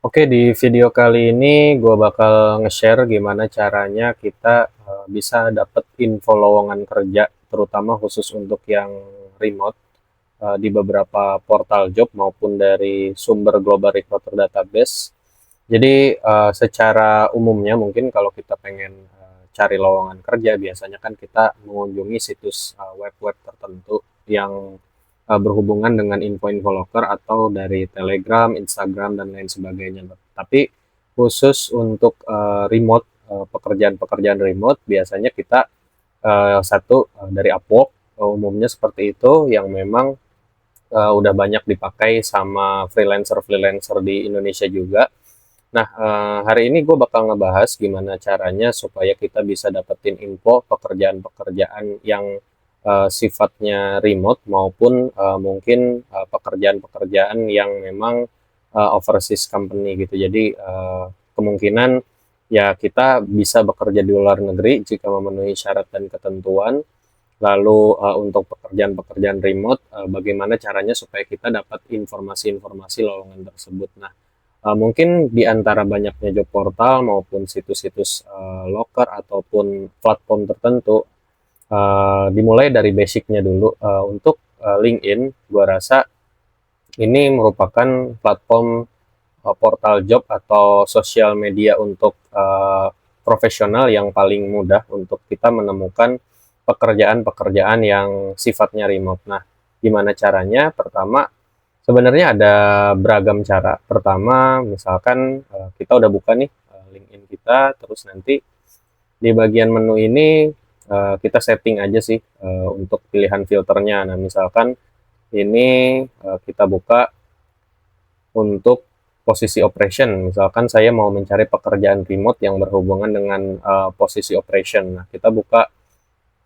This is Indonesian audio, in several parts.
Oke, di video kali ini gue bakal nge-share gimana caranya kita bisa dapet info lowongan kerja, terutama khusus untuk yang remote di beberapa portal job maupun dari sumber Global Recruiter Database. Jadi secara umumnya mungkin kalau kita pengen cari lowongan kerja, biasanya kan kita mengunjungi situs web-web tertentu yang berhubungan dengan info-info loker atau dari Telegram, Instagram, dan lain sebagainya. Tapi khusus untuk remote, pekerjaan-pekerjaan remote, biasanya kita satu dari Upwork, umumnya seperti itu, yang memang udah banyak dipakai sama freelancer-freelancer di Indonesia juga. Nah, hari ini gue bakal ngebahas gimana caranya supaya kita bisa dapetin info pekerjaan-pekerjaan yang sifatnya remote maupun mungkin pekerjaan-pekerjaan yang memang overseas company gitu. Jadi kemungkinan ya kita bisa bekerja di luar negeri jika memenuhi syarat dan ketentuan. Lalu untuk pekerjaan-pekerjaan remote, bagaimana caranya supaya kita dapat informasi-informasi lowongan tersebut. Nah, mungkin di antara banyaknya job portal maupun situs-situs loker ataupun platform tertentu, dimulai dari basicnya dulu. Untuk LinkedIn, gua rasa ini merupakan platform portal job atau sosial media untuk profesional yang paling mudah untuk kita menemukan pekerjaan-pekerjaan yang sifatnya remote. Nah, gimana caranya? Pertama, sebenarnya ada beragam cara. Pertama, misalkan kita udah buka nih LinkedIn kita, terus nanti di bagian menu ini kita setting aja sih untuk pilihan filternya. Nah, misalkan ini kita buka untuk posisi operation. Misalkan saya mau mencari pekerjaan remote yang berhubungan dengan posisi operation. Nah, kita buka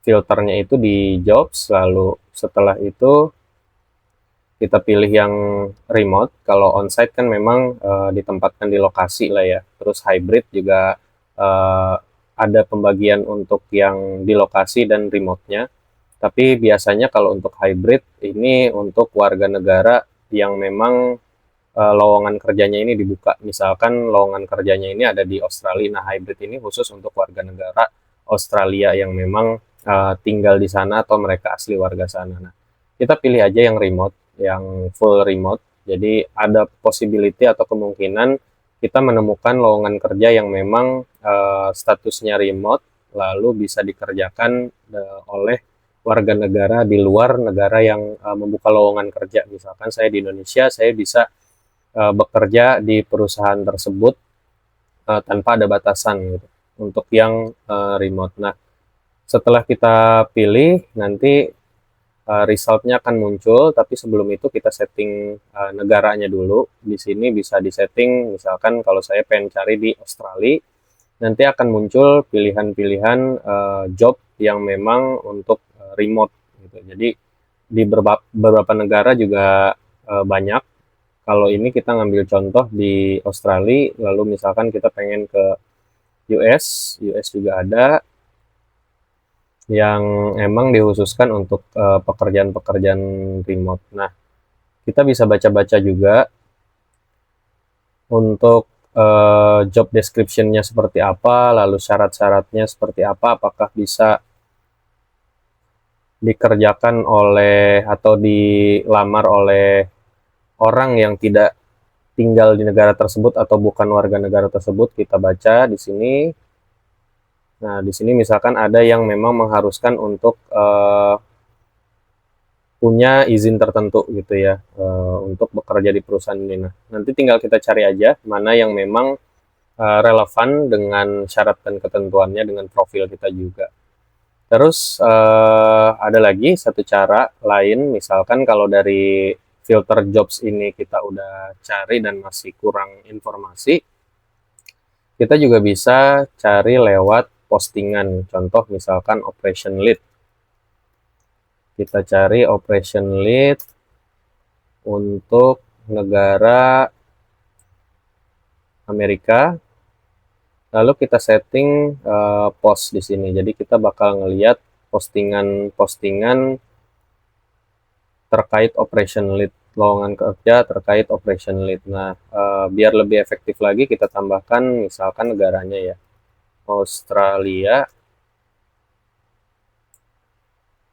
filternya itu di jobs, lalu setelah itu kita pilih yang remote. Kalau onsite kan memang ditempatkan di lokasi lah ya. Terus hybrid juga ada pembagian untuk yang di lokasi dan remote-nya. Tapi biasanya kalau untuk hybrid ini untuk warga negara yang memang lowongan kerjanya ini dibuka. Misalkan lowongan kerjanya ini ada di Australia. Nah, hybrid ini khusus untuk warga negara Australia yang memang tinggal di sana atau mereka asli warga sana. Nah, kita pilih aja yang remote, yang full remote. Jadi ada possibility atau kemungkinan kita menemukan lowongan kerja yang memang statusnya remote, lalu bisa dikerjakan oleh warga negara di luar negara yang membuka lowongan kerja. Misalkan saya di Indonesia, saya bisa bekerja di perusahaan tersebut tanpa ada batasan gitu untuk yang remote. Nah, setelah kita pilih nanti resultnya akan muncul, tapi sebelum itu kita setting negaranya dulu. Di sini bisa disetting, misalkan kalau saya pengen cari di Australia, nanti akan muncul pilihan-pilihan job yang memang untuk remote gitu. Jadi di beberapa negara juga banyak. Kalau ini kita ngambil contoh di Australia, lalu misalkan kita pengen ke US juga ada yang emang dikhususkan untuk pekerjaan-pekerjaan remote. Nah, kita bisa baca-baca juga untuk job description-nya seperti apa, lalu syarat-syaratnya seperti apa, apakah bisa dikerjakan oleh atau dilamar oleh orang yang tidak tinggal di negara tersebut atau bukan warga negara tersebut. Kita baca di sini. Nah, di sini misalkan ada yang memang mengharuskan untuk punya izin tertentu gitu ya untuk bekerja di perusahaan ini. Nah, nanti tinggal kita cari aja mana yang memang relevan dengan syarat dan ketentuannya dengan profil kita juga. Terus ada lagi satu cara lain, misalkan kalau dari filter jobs ini kita udah cari dan masih kurang informasi, kita juga bisa cari lewat postingan. Contoh misalkan operation lead. Kita cari operation lead untuk negara Amerika. Lalu kita setting post di sini. Jadi kita bakal ngelihat postingan-postingan terkait operation lead lowongan kerja terkait operation lead. Nah, biar lebih efektif lagi kita tambahkan misalkan negaranya ya, Australia.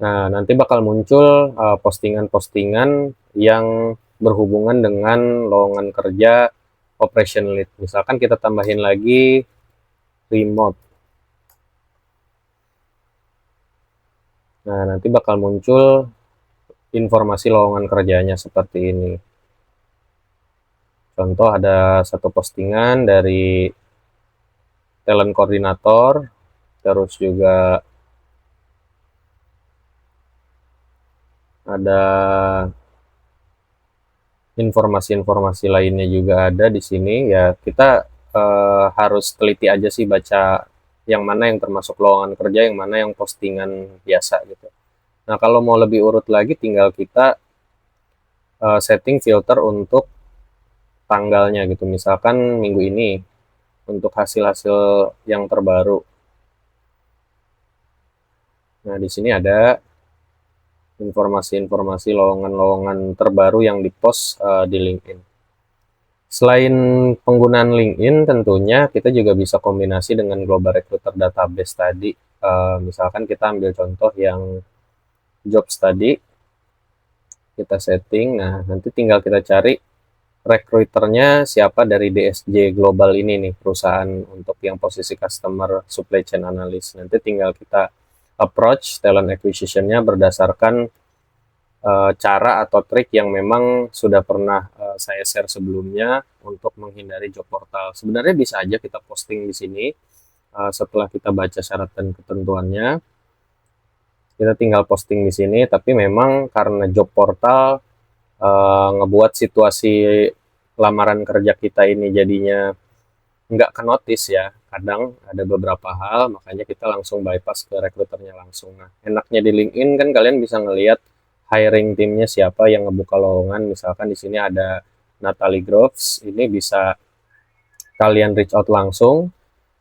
Nah, nanti bakal muncul postingan-postingan yang berhubungan dengan lowongan kerja operation lead. Misalkan kita tambahin lagi remote. Nah, nanti bakal muncul informasi lowongan kerjanya seperti ini. Contoh ada satu postingan dari talent koordinator, terus juga ada informasi-informasi lainnya juga ada di sini. Ya, kita harus teliti aja sih baca yang mana yang termasuk lowongan kerja, yang mana yang postingan biasa gitu. Nah, kalau mau lebih urut lagi, tinggal kita setting filter untuk tanggalnya gitu. Misalkan minggu ini untuk hasil-hasil yang terbaru. Nah, di sini ada informasi-informasi lowongan-lowongan terbaru yang dipost di LinkedIn. Selain penggunaan LinkedIn, tentunya kita juga bisa kombinasi dengan Global Recruiter Database tadi. Misalkan kita ambil contoh yang job study, kita setting. Nah, nanti tinggal kita cari recruiternya siapa dari DSJ Global ini nih, perusahaan untuk yang posisi Customer Supply Chain Analyst. Nanti tinggal kita approach talent acquisition-nya berdasarkan cara atau trik yang memang sudah pernah saya share sebelumnya untuk menghindari job portal. Sebenarnya bisa aja kita posting di sini setelah kita baca syarat dan ketentuannya. Kita tinggal posting di sini, tapi memang karena job portal ngebuat situasi lamaran kerja kita ini jadinya nggak ke notice ya. Kadang ada beberapa hal, makanya kita langsung bypass ke rekruternya langsung. Nah, enaknya di LinkedIn kan kalian bisa ngelihat hiring timnya siapa yang ngebuka lowongan. Misalkan di sini ada Natalie Groves, ini bisa kalian reach out langsung.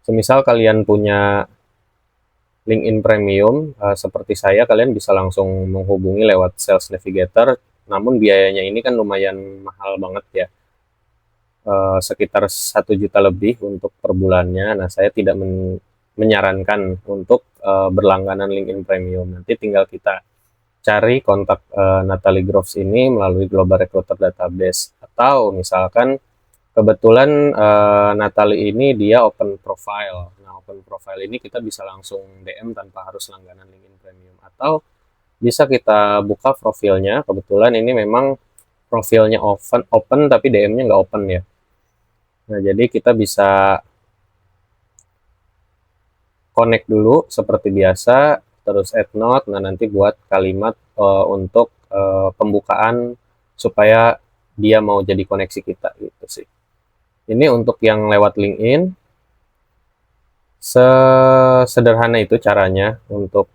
Semisal kalian punya LinkedIn Premium, seperti saya, kalian bisa langsung menghubungi lewat Sales Navigator. Namun biayanya ini kan lumayan mahal banget ya, sekitar 1 juta lebih untuk per bulannya. Nah, saya tidak menyarankan untuk berlangganan LinkedIn Premium. Nanti tinggal kita cari kontak Natalie Groves ini melalui Global Recruiter Database. Atau misalkan kebetulan Natalie ini dia open profile. Nah, open profile ini kita bisa langsung DM tanpa harus langganan LinkedIn Premium. Atau bisa kita buka profilnya. Kebetulan ini memang profilnya open tapi DM-nya nggak open ya. Nah, jadi kita bisa connect dulu seperti biasa, terus add note. Nah, nanti buat kalimat untuk pembukaan supaya dia mau jadi koneksi kita gitu sih. Ini untuk yang lewat LinkedIn. Sesederhana itu caranya untuk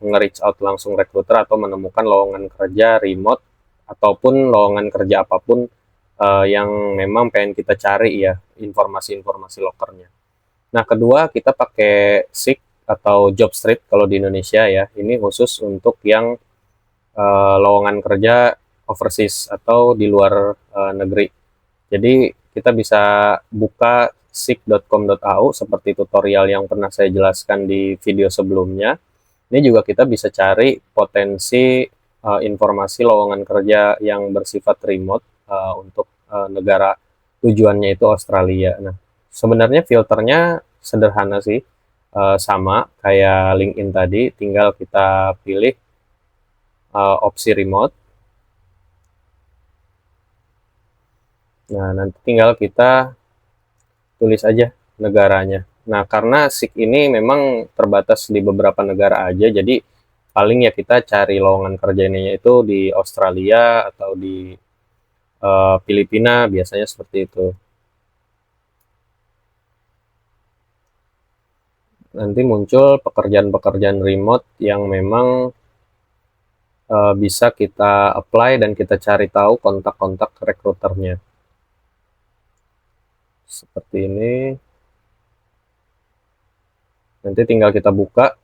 nge-reach out langsung recruiter atau menemukan lowongan kerja remote ataupun lowongan kerja apapun yang memang pengen kita cari ya, informasi-informasi lokernya. Nah, kedua kita pakai Seek atau Jobstreet kalau di Indonesia ya. Ini khusus untuk yang lowongan kerja overseas atau di luar negeri. Jadi kita bisa buka seek.com.au seperti tutorial yang pernah saya jelaskan di video sebelumnya. Ini juga kita bisa cari potensi informasi lowongan kerja yang bersifat remote untuk negara tujuannya itu Australia. Nah, sebenarnya filternya sederhana sih, sama kayak LinkedIn tadi, tinggal kita pilih opsi remote. Nah, nanti tinggal kita tulis aja negaranya. Nah, karena SIG ini memang terbatas di beberapa negara aja, jadi paling ya kita cari lowongan kerja ini itu di Australia atau di Filipina, biasanya seperti itu. Nanti muncul pekerjaan-pekerjaan remote yang memang bisa kita apply dan kita cari tahu kontak-kontak rekruternya. Seperti ini. Nanti tinggal kita buka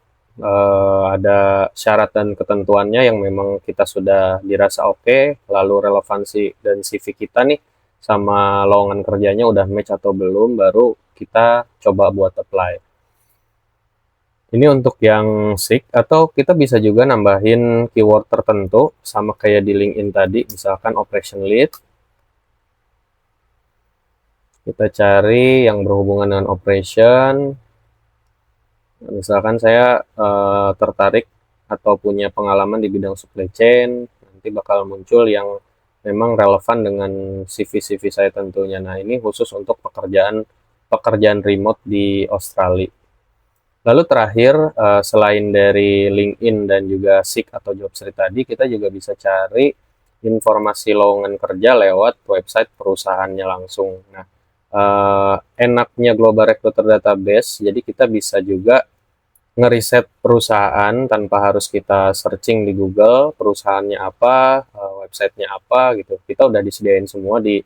ada syarat dan ketentuannya yang memang kita sudah dirasa oke, lalu relevansi dan CV kita nih sama lowongan kerjanya udah match atau belum, baru kita coba buat apply. Ini untuk yang SIG, atau kita bisa juga nambahin keyword tertentu sama kayak di LinkedIn tadi, misalkan operation lead. Kita cari yang berhubungan dengan operation. Misalkan saya tertarik atau punya pengalaman di bidang supply chain, nanti bakal muncul yang memang relevan dengan CV-CV saya tentunya. Nah, ini khusus untuk pekerjaan remote di Australia. Lalu terakhir, selain dari LinkedIn dan juga Seek atau Jobstreet tadi, kita juga bisa cari informasi lowongan kerja lewat website perusahaannya langsung. Nah, enaknya Global Recruiter Database, jadi kita bisa juga ngeriset perusahaan tanpa harus kita searching di Google, perusahaannya apa, websitenya apa gitu. Kita udah disediain semua di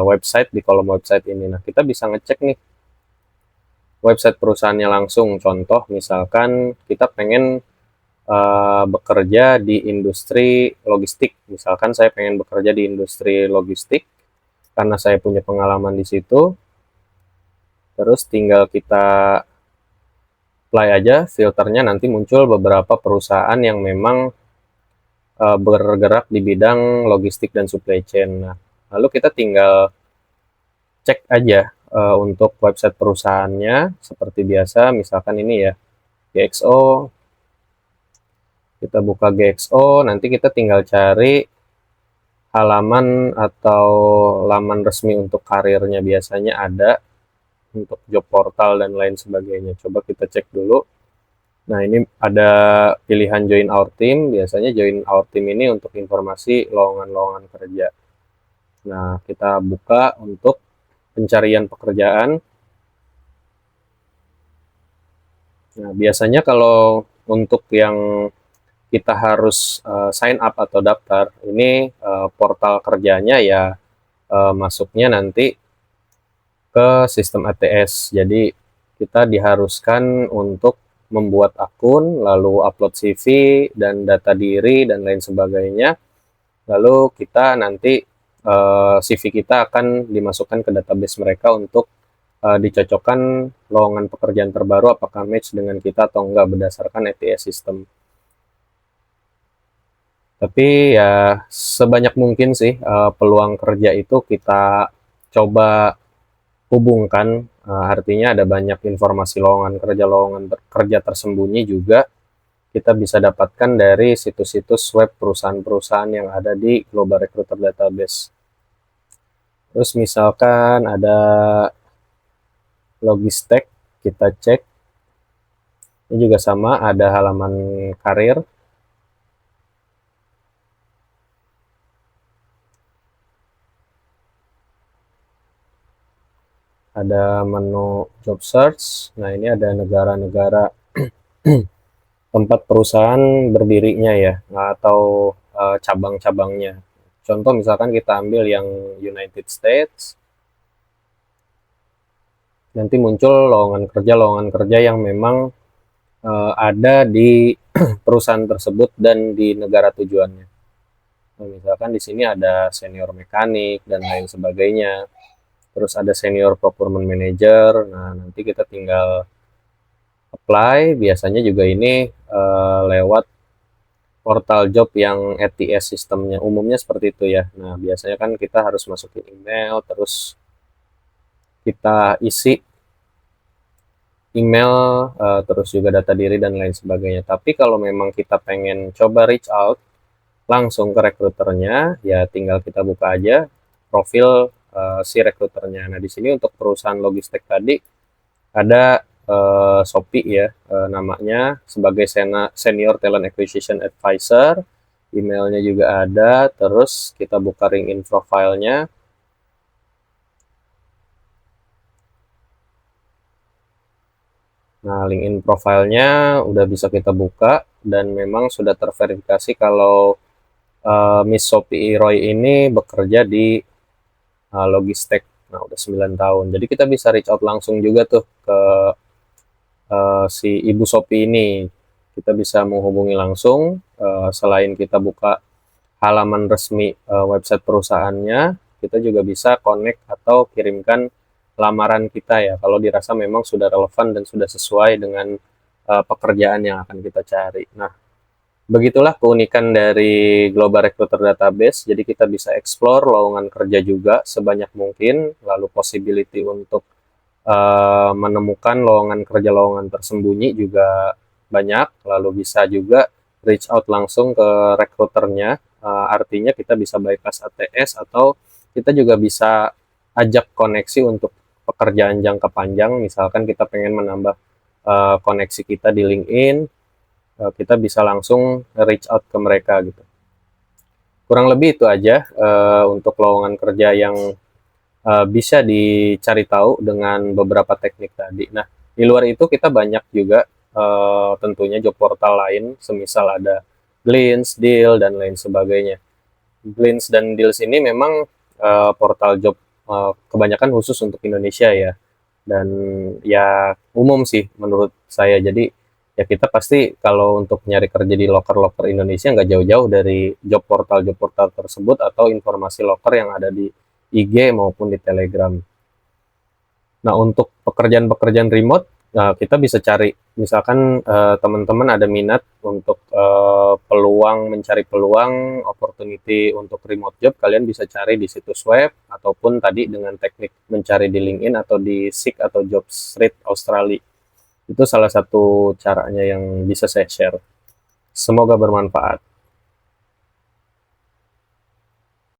website, di kolom website ini. Nah, kita bisa ngecek nih website perusahaannya langsung. Contoh, misalkan kita pengen bekerja di industri logistik. Misalkan saya pengen bekerja di industri logistik, karena saya punya pengalaman di situ. Terus tinggal kita apply aja, filternya nanti muncul beberapa perusahaan yang memang bergerak di bidang logistik dan supply chain. Nah, lalu kita tinggal cek aja untuk website perusahaannya seperti biasa, misalkan ini ya, GXO. Kita buka GXO, nanti kita tinggal cari halaman atau laman resmi untuk karirnya, biasanya ada untuk job portal dan lain sebagainya. Coba kita cek dulu. Nah, ini ada pilihan join our team. Biasanya join our team ini untuk informasi lowongan-lowongan kerja. Nah, kita buka untuk pencarian pekerjaan. Nah, biasanya kalau untuk yang kita harus sign up atau daftar, ini portal kerjanya ya masuknya nanti ke sistem ATS. Jadi kita diharuskan untuk membuat akun, lalu upload CV dan data diri dan lain sebagainya. Lalu kita nanti CV kita akan dimasukkan ke database mereka untuk dicocokkan lowongan pekerjaan terbaru apakah match dengan kita atau enggak berdasarkan ATS system. Tapi ya sebanyak mungkin sih peluang kerja itu kita coba hubungkan, artinya ada banyak informasi lowongan kerja tersembunyi juga kita bisa dapatkan dari situs-situs web perusahaan-perusahaan yang ada di Global Recruiter Database. Terus misalkan ada Logistek, kita cek. Ini juga sama, ada halaman karir. Ada menu job search. Nah, ini ada negara-negara tempat perusahaan berdirinya ya, atau cabang-cabangnya. Contoh misalkan kita ambil yang United States, nanti muncul lowongan kerja yang memang ada di perusahaan tersebut dan di negara tujuannya. Nah, misalkan di sini ada senior mekanik dan lain sebagainya. Terus ada senior procurement manager. Nah, nanti kita tinggal apply. Biasanya juga ini lewat portal job yang ATS sistemnya. Umumnya seperti itu ya. Nah, biasanya kan kita harus masukin email, terus kita isi email, terus juga data diri dan lain sebagainya. Tapi kalau memang kita pengen coba reach out langsung ke rekruternya, ya tinggal kita buka aja profil si rekruternya. Nah, di sini untuk perusahaan logistik tadi ada Shopee ya, namanya sebagai Senior Talent Acquisition Advisor. Emailnya juga ada, terus kita buka LinkedIn profile-nya. Nah, LinkedIn profile-nya udah bisa kita buka dan memang sudah terverifikasi kalau Miss Sophie Roy ini bekerja di Logistek. Nah, udah 9 tahun. Jadi kita bisa reach out langsung juga tuh ke si Ibu Sophie ini. kita bisa menghubungi langsung, selain kita buka halaman resmi website perusahaannya, kita juga bisa connect atau kirimkan lamaran kita ya, kalau dirasa memang sudah relevan dan sudah sesuai dengan pekerjaan yang akan kita cari. Nah, begitulah keunikan dari Global Recruiter Database. Jadi kita bisa explore lowongan kerja juga sebanyak mungkin, lalu possibility untuk menemukan lowongan tersembunyi juga banyak, lalu bisa juga reach out langsung ke rekruternya, artinya kita bisa bypass ATS atau kita juga bisa ajak koneksi untuk pekerjaan jangka panjang, misalkan kita pengen menambah koneksi kita di LinkedIn, kita bisa langsung reach out ke mereka gitu. Kurang lebih itu aja untuk lowongan kerja yang bisa dicari tahu dengan beberapa teknik tadi. Nah, di luar itu kita banyak juga tentunya job portal lain, semisal ada Glints, Deal, dan lain sebagainya. Glints dan Deals ini memang portal job kebanyakan khusus untuk Indonesia ya, dan ya umum sih menurut saya. Jadi ya kita pasti kalau untuk nyari kerja di loker-loker Indonesia nggak jauh-jauh dari job portal tersebut atau informasi loker yang ada di IG maupun di Telegram. Nah, untuk pekerjaan-pekerjaan remote, kita bisa cari, misalkan teman-teman ada minat untuk mencari peluang, opportunity untuk remote job, kalian bisa cari di situs web, ataupun tadi dengan teknik mencari di LinkedIn atau di Seek atau Jobstreet Australia. Itu salah satu caranya yang bisa saya share. Semoga bermanfaat.